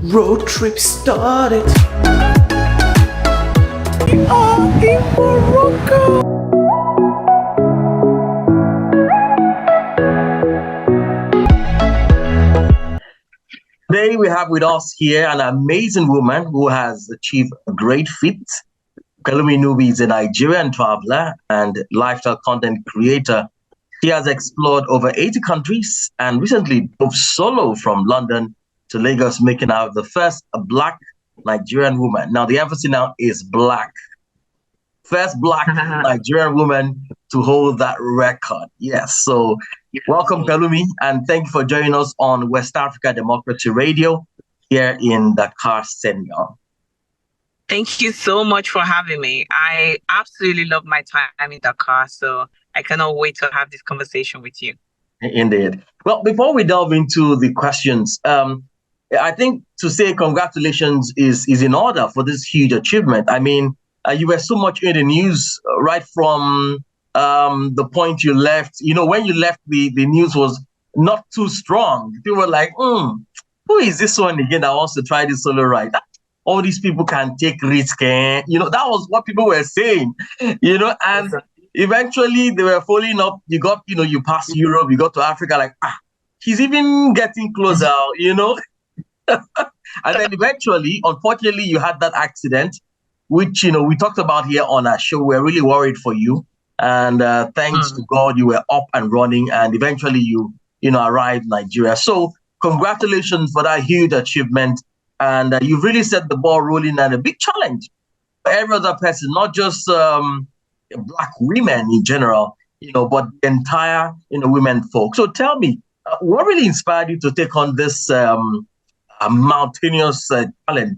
Road trip started. We are in Morocco. Today we have with us here an amazing woman who has achieved a great feat. Pelumi Nubi is a Nigerian traveler and lifestyle content creator. She has explored over 80 countries and recently moved solo from London to Lagos, making her the first Black Nigerian woman. Now, the emphasis now is Black. First Black Nigerian woman to hold that record. Yes. So welcome, Pelumi, and thank you for joining us on West Africa Democracy Radio here in Dakar, Senegal. Thank you so much for having me. I absolutely love my time in Dakar, so I cannot wait to have this conversation with you. Indeed. Well, before we delve into the questions, I think to say congratulations is in order for this huge achievement. I mean, you were so much in the news right from the point you left. You know, when you left, the news was not too strong. People were like, who is this one again that wants to try this solo ride? All these people can take risk. You know, that was what people were saying, you know, and eventually they were following up. You got, you know, you passed Europe, you got to Africa, like, he's even getting closer, you know. And then eventually, unfortunately, you had that accident, which, you know, we talked about here on our show. We're really worried for you. And thanks to God, you were up and running. And eventually you know, arrived in Nigeria. So congratulations for that huge achievement. And you've really set the ball rolling at a big challenge for every other person, not just Black women in general, you know, but the entire, you know, women folk. So tell me, what really inspired you to take on this mountainous challenge?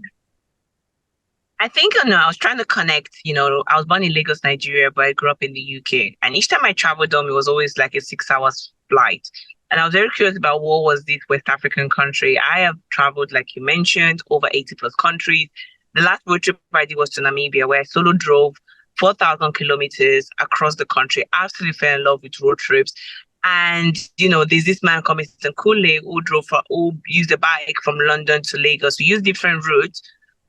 I think, you know, I was trying to connect, you know, I was born in Lagos, Nigeria, but I grew up in the UK. And each time I traveled home, it was always like a 6 hours flight. And I was very curious about what was this West African country. I have traveled, like you mentioned, over 80 plus countries. The last road trip I did was to Namibia, where I solo drove 4,000 kilometers across the country. I absolutely fell in love with road trips. And, you know, there's this man called Mr. Kule who used a bike from London to Lagos. We used different routes.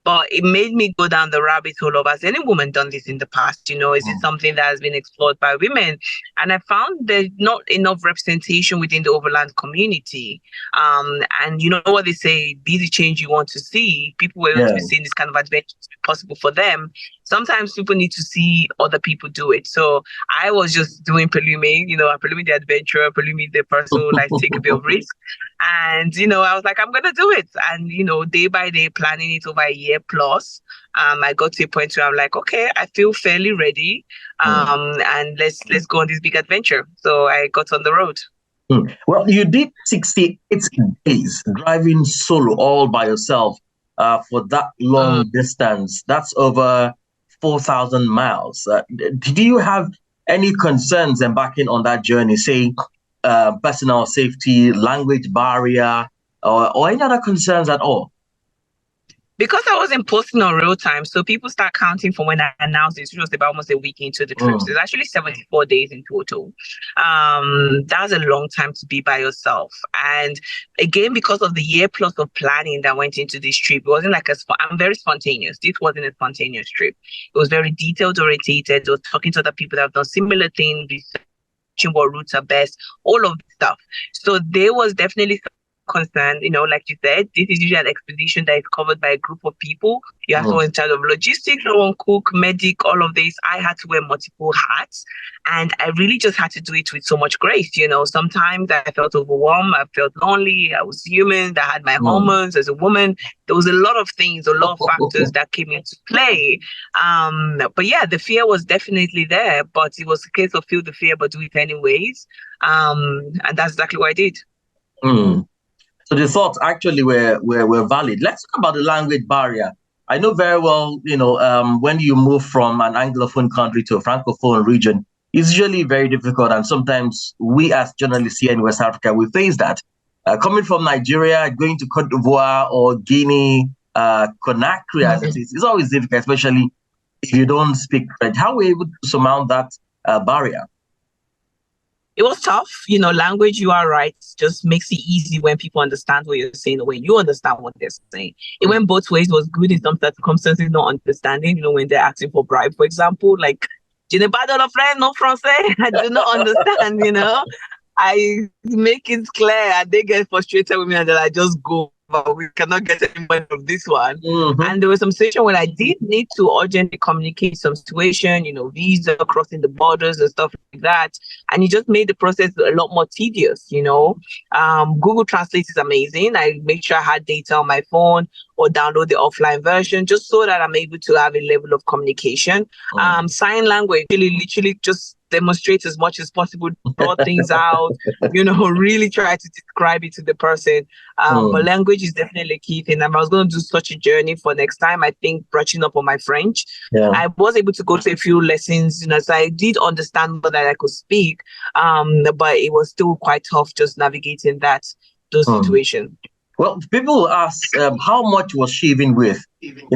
But it made me go down the rabbit hole of, has any woman done this in the past? You know, is it something that has been explored by women? And I found there's not enough representation within the overland community. And you know what they say, be the change you want to see. People were able to be seeing this kind of adventure possible for them. Sometimes people need to see other people do it. So I was just doing Pelumi, you know, Pelumi the adventurer, Pelumi the person who likes to take a bit of risk. And, you know, I was like, I'm going to do it. And, you know, day by day, planning it over a year plus, I got to a point where I'm like, okay, I feel fairly ready. And let's go on this big adventure. So I got on the road. Well, you did 68 days driving solo all by yourself for that long distance. That's over 4,000 miles. Did you have any concerns embarking on that journey, say personal safety, language barrier, or any other concerns at all? Because I wasn't posting on real time, so people start counting from when I announced this, which was about almost a week into the trip. So it's actually 74 days in total. That's a long time to be by yourself. And again, because of the year plus of planning that went into this trip, it wasn't like I'm very spontaneous. This wasn't a spontaneous trip. It was very detailed orientated. It was talking to other people that have done similar things, researching what routes are best, all of this stuff. So there was definitely concern, you know, like you said, this is usually an expedition that is covered by a group of people. You have someone in charge of logistics, someone cook, medic, all of this. I had to wear multiple hats, and I really just had to do it with so much grace. You know, sometimes I felt overwhelmed, I felt lonely, I was human, I had my hormones as a woman. There was a lot of things, a lot of factors that came into play. But yeah, the fear was definitely there, but it was a case of feel the fear, but do it anyways. And that's exactly what I did. So the thoughts actually were valid. Let's talk about the language barrier. I know very well, you know, when you move from an Anglophone country to a Francophone region, it's usually very difficult. And sometimes we as journalists here in West Africa, we face that. Coming from Nigeria, going to Cote d'Ivoire or Guinea, Conakry, as it is, it's always difficult, especially if you don't speak French. How were you able to surmount that barrier? it was tough. Language, you are right, just makes it easy when people understand what you're saying or when you understand what they're saying. It went both ways. It was good in some circumstances, not understanding, when they're asking for bribe, for example, like, je n'ai pas de la friend, no français. I do not understand. I make it clear and they get frustrated with me and then I just go, but we cannot get any money from this one. Mm-hmm. And there was some situation when I did need to urgently communicate some situation, visa, crossing the borders and stuff like that. And it just made the process a lot more tedious, Google Translate is amazing. I make sure I had data on my phone or download the offline version just so that I'm able to have a level of communication. Sign language, literally just demonstrate as much as possible, draw things out, really try to describe it to the person. But language is definitely a key thing. I was going to do such a journey for next time. I think brushing up on my French. Yeah. I was able to go to a few lessons, so I did understand that I could speak, but it was still quite tough just navigating those situations. Well, people ask how much was she even with,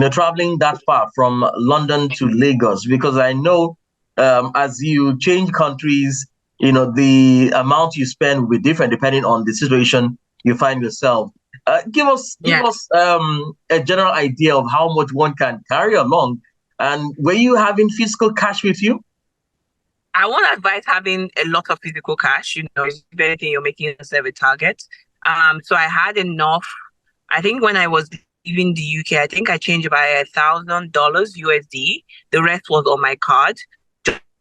traveling that far from London to Lagos? Because I know as you change countries, the amount you spend will be different depending on the situation you find yourself. Give us a general idea of how much one can carry along. And were you having physical cash with you? I won't advise having a lot of physical cash. If anything, you're making yourself a target. So I had enough. I think when I was leaving the UK, I think I changed by $1,000 USD. The rest was on my card.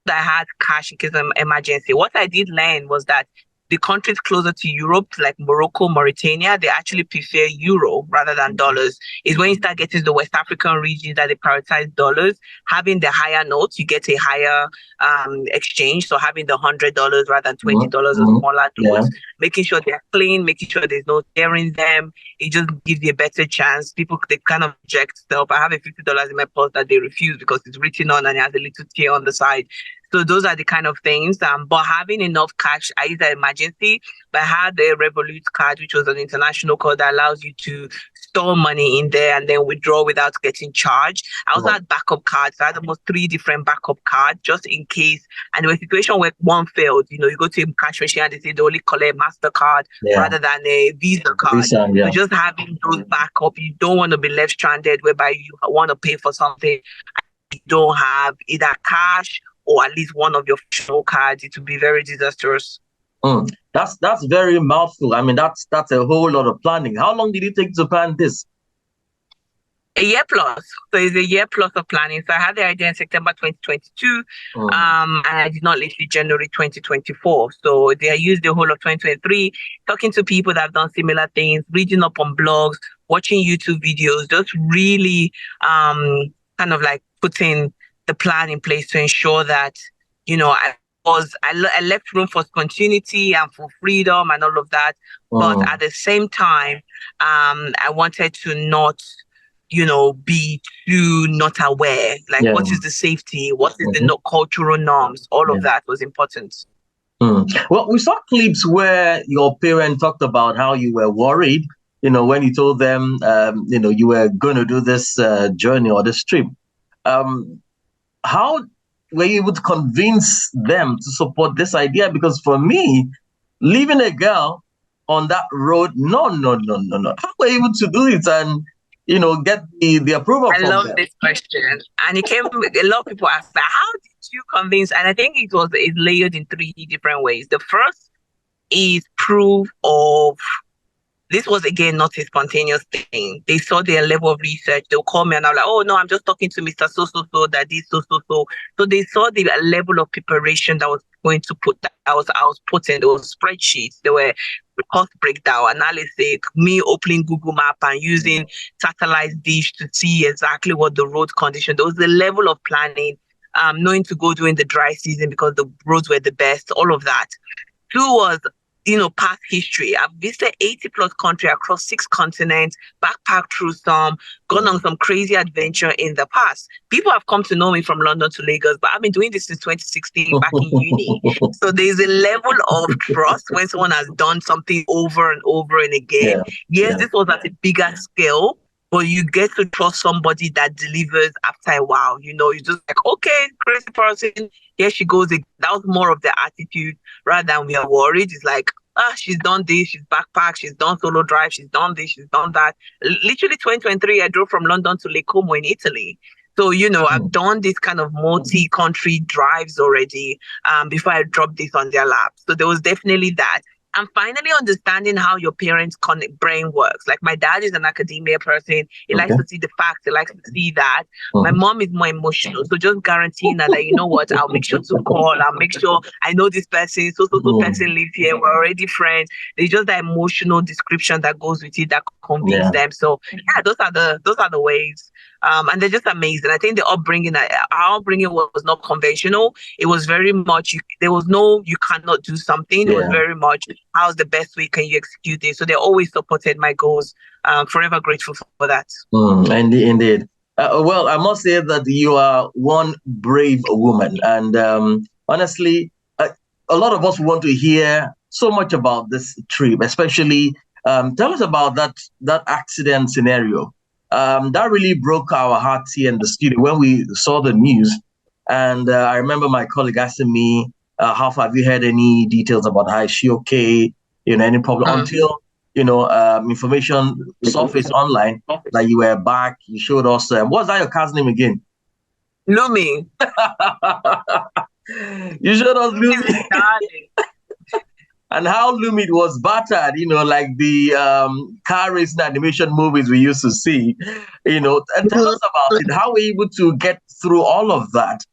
I had cash in case of emergency. What I did learn was that the countries closer to Europe, like Morocco, Mauritania, they actually prefer euro rather than dollars. It's when you start getting the West African regions that they prioritize dollars. Having the higher notes, you get a higher exchange. So having the $100 rather than $20 or smaller notes, making sure they're clean, making sure there's no tear in them. It just gives you a better chance. People, they kind of reject stuff. I have a $50 in my purse that they refuse because it's written on and it has a little tear on the side. So those are the kind of things. But having enough cash, I used an emergency, but I had a Revolut card, which was an international card that allows you to store money in there and then withdraw without getting charged. I also had backup cards. I had almost 3 different backup cards just in case. And there was a situation where one failed. You go to a cash machine and they say they only collect MasterCard rather than a Visa card. So just having those backup, you don't want to be left stranded whereby you want to pay for something you don't have either cash or at least one of your functional cards. It would be very disastrous. That's very mouthful. I mean, that's a whole lot of planning. How long did it take to plan this? A year plus. So it's a year plus of planning. So I had the idea in September 2022, and I did not leave till January 2024. So I used the whole of 2023, talking to people that have done similar things, reading up on blogs, watching YouTube videos, just really kind of like putting the plan in place to ensure that, I left room for continuity and for freedom and all of that. But at the same time, I wanted to not, be too not aware. Like, what is the safety? What is the cultural norms? All of that was important. Well, we saw clips where your parents talked about how you were worried, when you told them, you were going to do this journey or this trip. How were you able to convince them to support this idea? Because for me, leaving a girl on that road, no. How were you able to do it and, get the approval from them? I love this question. And a lot of people ask that, how did you convince? And I think it's layered in 3 different ways. The first is proof of. This was, again, not a spontaneous thing. They saw their level of research. They'll call me and I'm like, oh, no, I'm just talking to Mr. So-so-so, that is so-so-so. So they saw the level of preparation that was going to put that I was putting those spreadsheets. There were cost breakdown, analysis, me opening Google Map and using satellite dish to see exactly what the road condition. There was the level of planning, knowing to go during the dry season because the roads were the best, all of that. 2 was, past history. I've visited 80 plus countries across 6 continents, backpacked through some, gone on some crazy adventure in the past. People have come to know me from London to Lagos, but I've been doing this since 2016 back in uni. So there's a level of trust when someone has done something over and over and again. This was at a bigger scale. but you get to trust somebody that delivers after a while. You know, you just like, okay, crazy person, here she goes. That was more of the attitude rather than we are worried. It's like, she's done this, she's backpacked, she's done solo drive, she's done this, she's done that. Literally 2023, I drove from London to Lake Como in Italy. So, you know, I've done this kind of multi-country drives already before I dropped this on their lap. So there was definitely that. And finally understanding how your parents' brain works. Like my dad is an academia person. He likes to see the facts. He likes to see that. My mom is more emotional. So just guaranteeing that, you know what, I'll make sure to call. I'll make sure I know this person. So person lives here. We're already friends. There's just the emotional description that goes with it that convinces them. So yeah, those are the ways. And they're just amazing. I think the upbringing, our upbringing was not conventional. It was very much, there was no, you cannot do something. It was very much, how's the best way can you execute it? So they always supported my goals. Forever grateful for that. Indeed. Well, I must say that you are one brave woman. And honestly, a lot of us want to hear so much about this trip, especially tell us about that accident scenario. That really broke our hearts here in the studio when we saw the news. And I remember my colleague asking me, how far have you heard any details about her? Is she okay? You know, any problem? Until, you know, information surfaced online that you were back. You showed us, what's that your cousin's name again? Lumi. You showed us Lumi. And how Lumi was battered, you know, like the car racing animation movies we used to see, you know. And tell us about it. How were you able to get through all of that?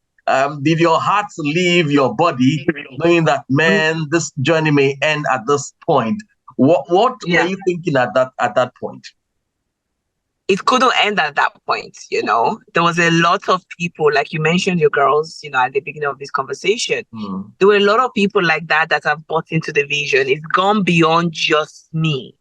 Did your heart leave your body, knowing that, man, this journey may end at this point? What were you thinking at that point? It couldn't end at that point, you know. There was a lot of people, like you mentioned your girls, you know, at the beginning of this conversation. There were a lot of people like that have bought into the vision. It's gone beyond just me.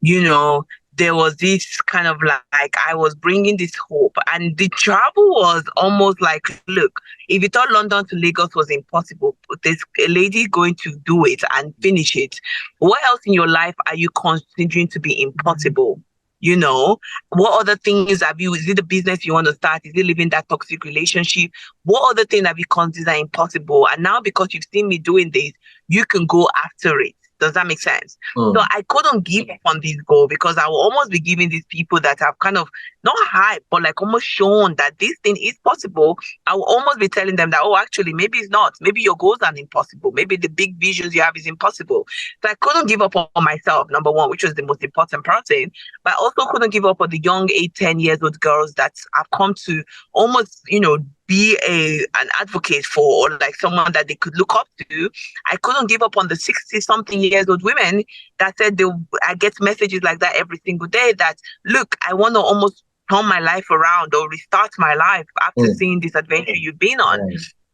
You know, there was this kind of like I was bringing this hope, and the travel was almost like, look, if you thought London to Lagos was impossible, there's a lady going to do it and finish it. What else in your life are you considering to be impossible? You know, what other things have you, is it the business you want to start? Is it living that toxic relationship? What other thing have you considered impossible? And now because you've seen me doing this, you can go after it. Does that make sense? So I couldn't give up on this goal because I will almost be giving these people that have kind of not hype, but like almost shown that this thing is possible. I will almost be telling them that, oh, actually, maybe it's not. Maybe your goals are impossible. Maybe the big visions you have is impossible. So I couldn't give up on myself, number one, which was the most important part. But I also couldn't give up on the young 8-10 years old girls that have come to almost, you know, be an advocate for, or like someone that they could look up to. I couldn't give up on the 60-something years old women that said I get messages like that every single day that, look, I want to almost turn my life around or restart my life after seeing this adventure you've been on.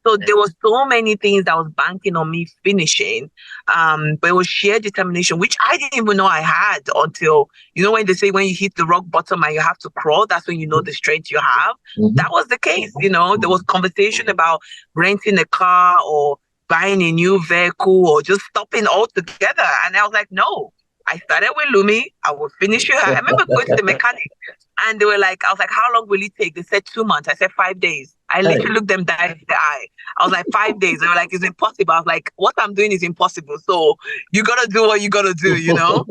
So there was so many things that was banking on me finishing, but it was sheer determination, which I didn't even know I had until, you know, when they say when you hit the rock bottom and you have to crawl, that's when you know the strength you have. That was the case, you know. There was conversation about renting a car or buying a new vehicle or just stopping altogether. And I was like, no. I started with Lumi. I will finish with her. I remember going to the mechanic and they were like, I was like, how long will it take? They said 2 months. I said 5 days. I literally looked them down in the eye. I was like, 5 days. They were like, it's impossible. I was like, what I'm doing is impossible. So you got to do what you got to do, you know?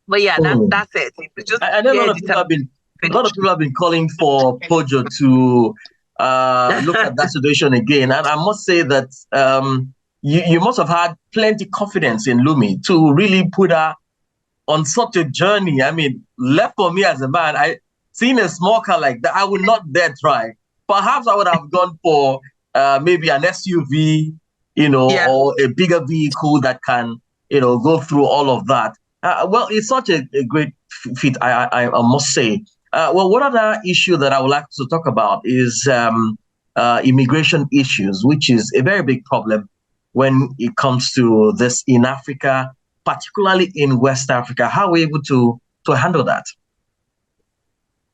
But yeah, that's it. It's just, I know a lot of people have been calling for Pojo to look at that situation again. And I must say that you must have had plenty confidence in Lumi to really put her on such a journey. I mean, left for me as a man, seeing a small car like that, I would not dare try. Perhaps I would have gone for maybe an SUV, you know, or a bigger vehicle that can, you know, go through all of that. Well, it's such a great feat, I must say. Well, one other issue that I would like to talk about is immigration issues, which is a very big problem when it comes to this in Africa, particularly in West Africa. How are we able to handle that?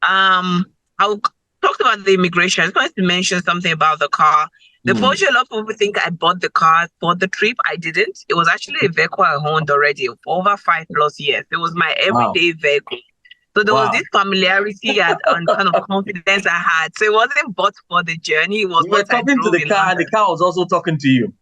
I'll talk about the immigration. I just wanted to mention something about the car. The Porsche, a lot of people think I bought the car for the trip. I didn't. It was actually a vehicle I owned already for over 5+ years. It was my everyday vehicle. So there was Wow. this familiarity and kind of confidence I had. So it wasn't but for the journey, it was You were what I talking to drove the in car, and the London. car was also talking to you.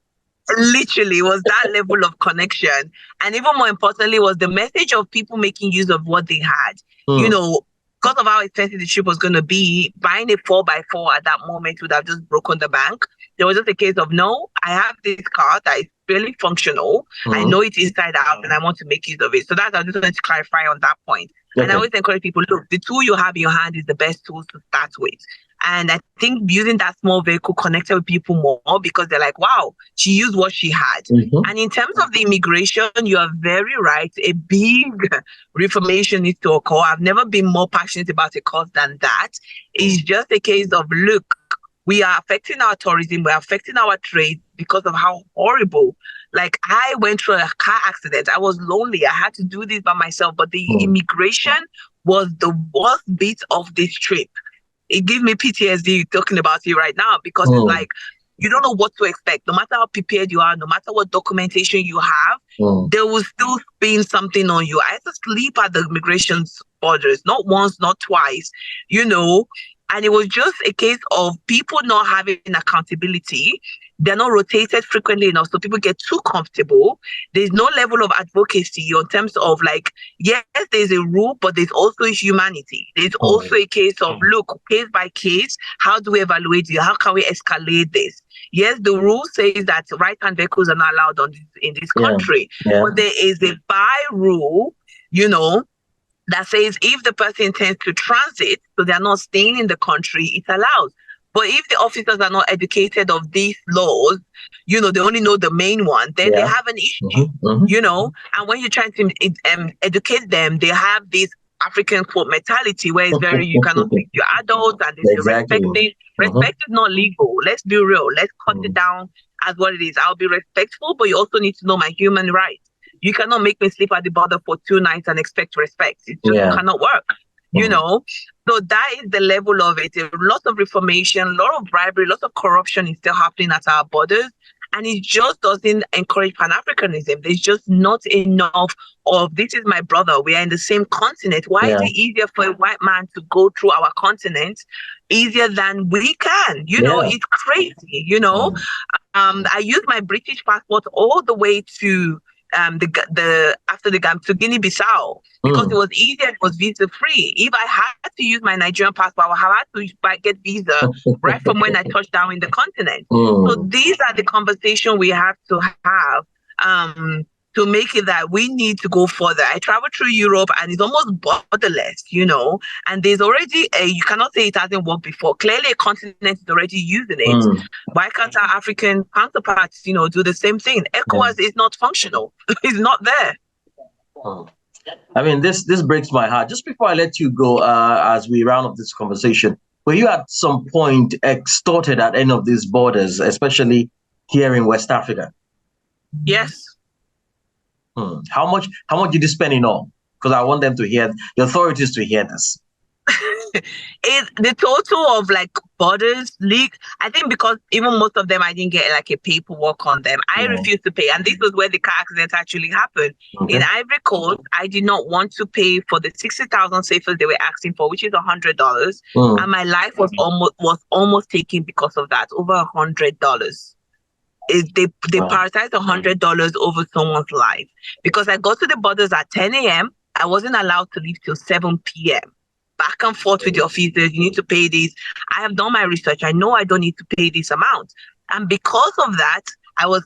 Literally, it was that level of connection. And even more importantly, was the message of people making use of what they had. You know, because of how expensive the trip was going to be, buying a 4x4 at that moment would have just broken the bank. There was just a case of, no, I have this car that is really functional. I know it's inside out and I want to make use of it. So that's, I just wanted to clarify on that point. And I always encourage people, look, the tool you have in your hand is the best tool to start with. And I think using that small vehicle connected with people more because they're like, wow, she used what she had. And in terms of the immigration, you are very right. A big reformation needs to occur. I've never been more passionate about a cause than that. It's just a case of, look, we are affecting our tourism, we're affecting our trade because of how horrible. Like, I went through a car accident. I was lonely. I had to do this by myself. But the immigration was the worst bit of this trip. It gives me PTSD talking about it right now because it's like, you don't know what to expect. No matter how prepared you are, no matter what documentation you have, there will still be something on you. I had to sleep at the immigration borders, not once, not twice, you know. And it was just a case of people not having accountability. They're not rotated frequently enough, so people get too comfortable. There's no level of advocacy in terms of like, yes, there's a rule, but there's also humanity. There's also a case of, look, case by case, how do we evaluate it? How can we escalate this? Yes, the rule says that right-hand vehicles are not allowed in this country, but there is a by rule, you know, that says if the person intends to transit, so they're not staying in the country, it's allowed. But if the officers are not educated of these laws, you know, they only know the main one, then they have an issue, you know. And when you're trying to educate them, they have this African quote mentality where it's very, you cannot speak to your adults and it's respecting. Respect is not legal. Let's be real. Let's cut it down as what it is. I'll be respectful, but you also need to know my human rights. You cannot make me sleep at the border for 2 nights and expect respect. It just cannot work, you know? So that is the level of it. A lot of reformation, a lot of bribery, a lot of corruption is still happening at our borders. And it just doesn't encourage Pan-Africanism. There's just not enough of, this is my brother, we are in the same continent. Why is it easier for a white man to go through our continent easier than we can? You know, it's crazy, you know? I used my British passport all the way to to Guinea-Bissau because it was easier, it was visa free. If I had to use my Nigerian passport, I would have had to get visa right from when I touched down in the continent. So these are the conversations we have to have to make it that we need to go further. I traveled through Europe and it's almost borderless, you know, and there's already you cannot say it hasn't worked before. Clearly a continent is already using it. Why can't our African counterparts, you know, do the same thing? ECOWAS is not functional. It's not there. I mean, this breaks my heart. Just before I let you go, as we round up this conversation, were you at some point extorted at any of these borders, especially here in West Africa? Yes. How much did you spend in all? Because I want them to hear, the authorities to hear this. The total of like borders leak, I think because even most of them I didn't get like a paperwork on them. I refused to pay, and this was where the car accident actually happened. In Ivory Coast, I did not want to pay for the 60,000 CFAs they were asking for, which is $100, and my life was almost taken because of that, over $100. They prioritized $100 over someone's life because I got to the borders at 10 a.m. I wasn't allowed to leave till 7 p.m. Back and forth with the officers. You need to pay this. I have done my research. I know I don't need to pay this amount. And because of that, I was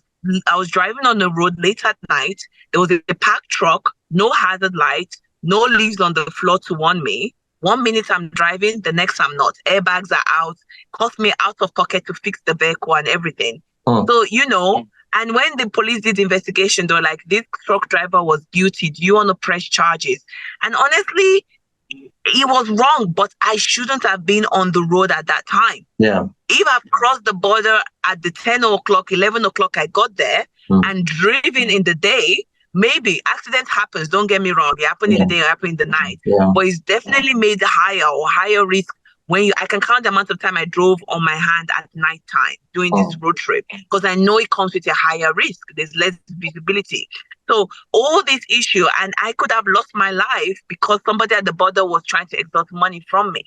driving on the road late at night. There was a parked truck, no hazard light, no leaves on the floor to warn me. 1 minute I'm driving, the next I'm not. Airbags are out. Cost me out of pocket to fix the vehicle and everything. So, you know, and when the police did the investigation, they were like, this truck driver was guilty. Do you want to press charges? And honestly, he was wrong, but I shouldn't have been on the road at that time. If I've crossed the border at the 10 o'clock, 11 o'clock, I got there and driven in the day, maybe accident happens. Don't get me wrong. It happened in the day, it happened in the night. But it's definitely made higher risk I can count the amount of time I drove on my hand at nighttime doing this road trip, because I know it comes with a higher risk. There's less visibility. So all this issue, and I could have lost my life because somebody at the border was trying to extort money from me.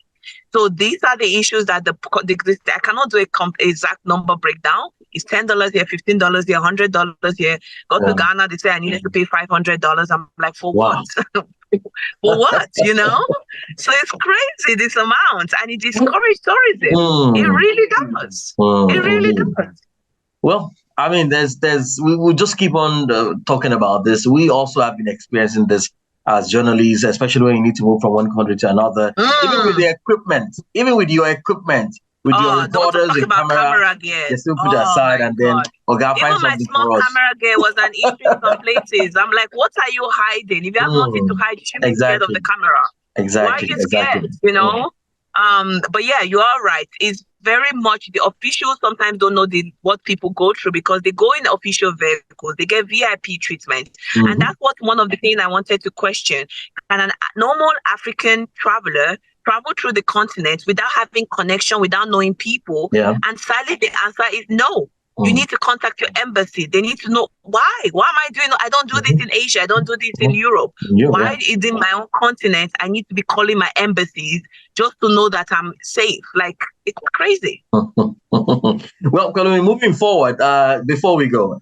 So these are the issues that I cannot do a exact number breakdown. It's $10 here, $15 here, $100 here. Go to Ghana, they say I needed to pay $500. I'm like, for what? For what? You know? So it's crazy, this amount, and it discourages tourism. It really does. It really does. Well, I mean, we will just keep on talking about this. We also have been experiencing this as journalists, especially when you need to move from one country to another, even with the equipment, even with your equipment, with your recorders and camera gear. They still put it aside, and then even my small camera gear was an issue in some places. I'm like, what are you hiding? If you have nothing to hide, you shouldn't be scared of the camera. Why are you scared? You know? But yeah, you are right. It's very much the officials sometimes don't know what people go through, because they go in official vehicles, they get VIP treatment. And that's one of the things I wanted to question. Can a normal African traveler travel through the continent without having connection, without knowing people? And sadly, the answer is no. You need to contact your embassy. They need to know why. Why am I doing? I don't do this in Asia. I don't do this in Europe. Why is in my own continent I need to be calling my embassies just to know that I'm safe? Like, it's crazy. Well, Pelumi, moving forward, before we go,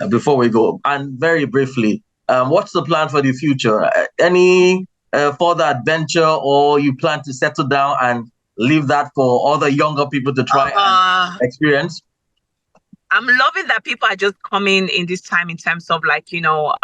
and very briefly, what's the plan for the future? Any further adventure, or you plan to settle down and leave that for other younger people to try and experience? I'm loving that people are just coming in this time in terms of, like, you know,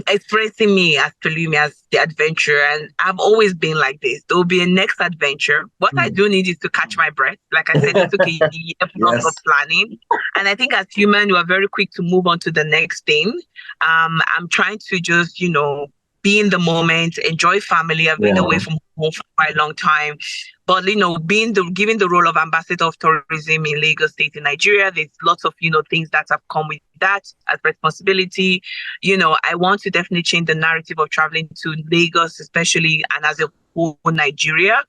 expressing me as Pelumi, as the adventurer. And I've always been like this. There will be a next adventure. What I do need is to catch my breath. Like I said, it took a year plus of planning. And I think as humans, we are very quick to move on to the next thing. I'm trying to just, you know, be in the moment, enjoy family. I've been away from home for quite a long time. But, you know, given the role of ambassador of tourism in Lagos State in Nigeria, there's lots of, you know, things that have come with that as responsibility. You know, I want to definitely change the narrative of traveling to Lagos, especially, and as a whole Nigeria.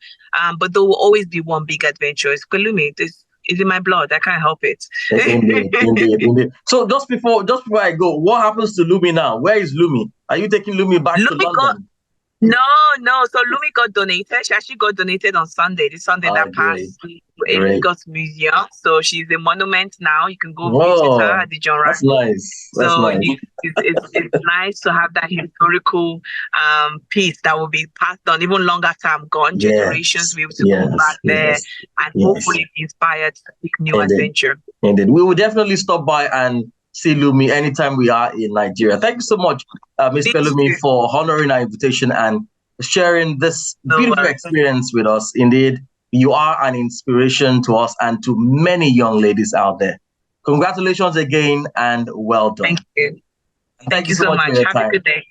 But there will always be one big adventure. It's Pelumi. This is in my blood. I can't help it. Indeed. So just before I go, what happens to Lumi now? Where is Lumi? Are you taking Lumi back to London? No. So Lumi got donated. She actually got donated on Sunday. This Sunday that passed to a Lagos museum. So she's a monument now. You can go visit her at the John Rice. That's nice. It's nice to have that historical piece that will be passed on even long after I'm gone. Generations will be able to go back there and hopefully be inspired to take new adventure. Indeed. We will definitely stop by and see Lumi anytime we are in Nigeria. Thank you so much, Ms. Pelumi, for honoring our invitation and sharing this beautiful experience with us. Indeed, you are an inspiration to us and to many young ladies out there. Congratulations again and well done. Thank you. Thank you so much. Have a good day.